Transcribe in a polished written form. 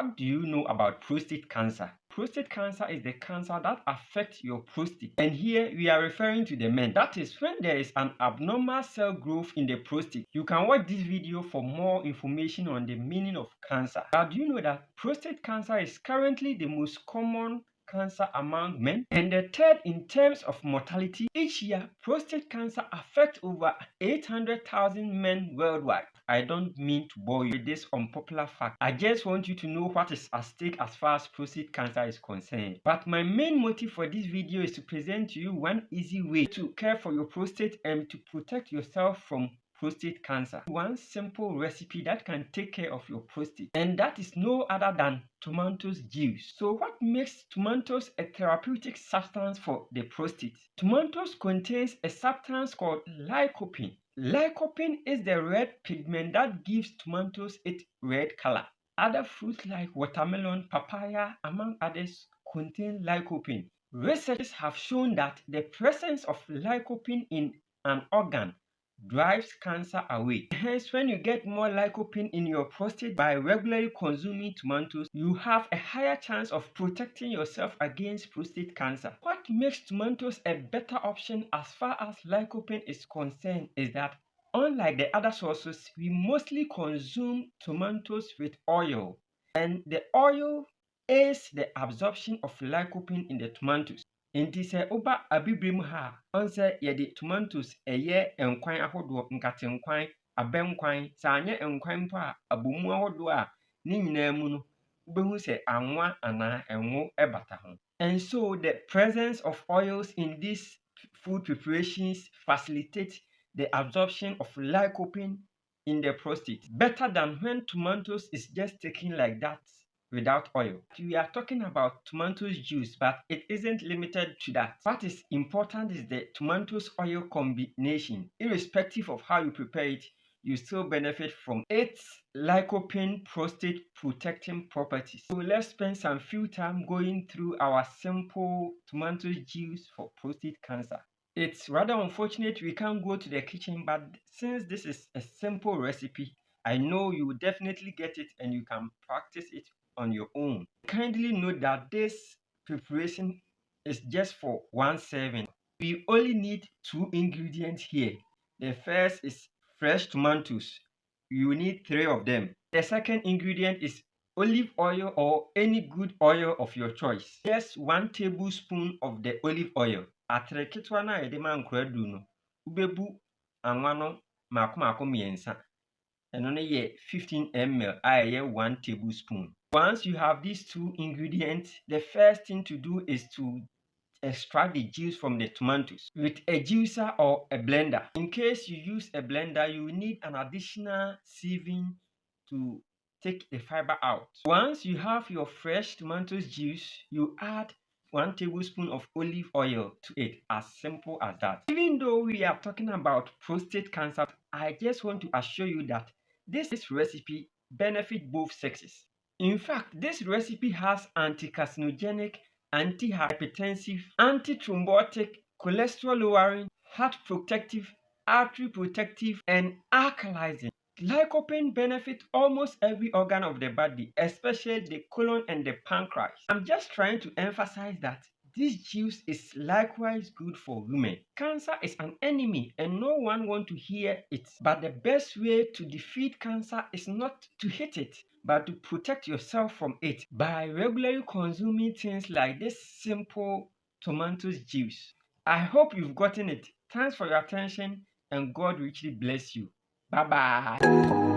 What do you know about prostate cancer? Prostate cancer is the cancer that affects your prostate. And here we are referring to the men. That is when there is an abnormal cell growth in the prostate. You can watch this video for more information on the meaning of cancer. Now, do you know that prostate cancer is currently the most common cancer among men and the third in terms of mortality? Each year, prostate cancer affects over 800,000 men worldwide. I don't mean to bore you with this unpopular fact. I just want you to know what is at stake as far as prostate cancer is concerned. But my main motive for this video is to present to you one easy way to care for your prostate and to protect yourself from prostate cancer. One simple recipe that can take care of your prostate, and that is no other than tomatoes juice. So what makes tomatoes a therapeutic substance for the prostate? Tomatoes contains a substance called lycopene. Lycopene is the red pigment that gives tomatoes its red color. Other fruits like watermelon, papaya, among others, contain lycopene. Researchers have shown that the presence of lycopene in an organ drives cancer away. Hence, when you get more lycopene in your prostate by regularly consuming tomatoes, you have a higher chance of protecting yourself against prostate cancer. What makes tomatoes a better option as far as lycopene is concerned is that unlike the other sources, we mostly consume tomatoes with oil, and the oil aids the absorption of lycopene in the tomatoes. Nti sɛ woba abibire ha ɔnsɛ yɛde tomatoes ɛyɛ nkwan ahodoɔ, nkatenkwan, abɛnkwan, sɛ anyɛ nkwan mpo a abomu ahodoɔ a ne nyinaa mu no wobɛhu sɛ anwa anaa ɛnwo ɛbata ho. And so the presence of oils in these food preparations facilitates the absorption of lycopene in the prostate better than when tomatoes is just taken like that without oil. We are talking about tomatoes juice, but it isn't limited to that. What is important is the tomatoes oil combination. Irrespective of how you prepare it, you still benefit from its lycopene prostate protecting properties. So let's spend some few time going through our simple tomatoes juice for prostate cancer. It's rather unfortunate we can't go to the kitchen, but since this is a simple recipe, I know you will definitely get it and you can practice it on your own. Kindly note that this preparation is just for one serving. We only need two ingredients here. The first is fresh tomatoes. You need 3 of them. The second ingredient is olive oil or any good oil of your choice. Just 1 tablespoon of the olive oil. Atere ketewa na yɛde ma nkora du no, ubebu anwa no maako mmiɛnsa. Ɛno no yɛ 15 ml a ɛyɛ 1 tablespoon. Once you have these two ingredients, the first thing to do is to extract the juice from the tomatoes with a juicer or a blender. In case you use a blender, you will need an additional sieving to take the fiber out. Once you have your fresh tomatoes juice, you add 1 tablespoon of olive oil to it. As simple as that. Even though we are talking about prostate cancer, I just want to assure you that this recipe benefits both sexes. In fact, this recipe has anticarcinogenic, antihypertensive, anti-thrombotic, cholesterol lowering, heart protective, artery protective, and alkalizing. Lycopene benefits almost every organ of the body, especially the colon and the pancreas. I'm just trying to emphasize that this juice is likewise good for women. Cancer is an enemy and no one wants to hear it. But the best way to defeat cancer is not to hate it, but to protect yourself from it by regularly consuming things like this simple tomatoes juice. I hope you've gotten it. Thanks for your attention and God richly bless you. Bye-bye.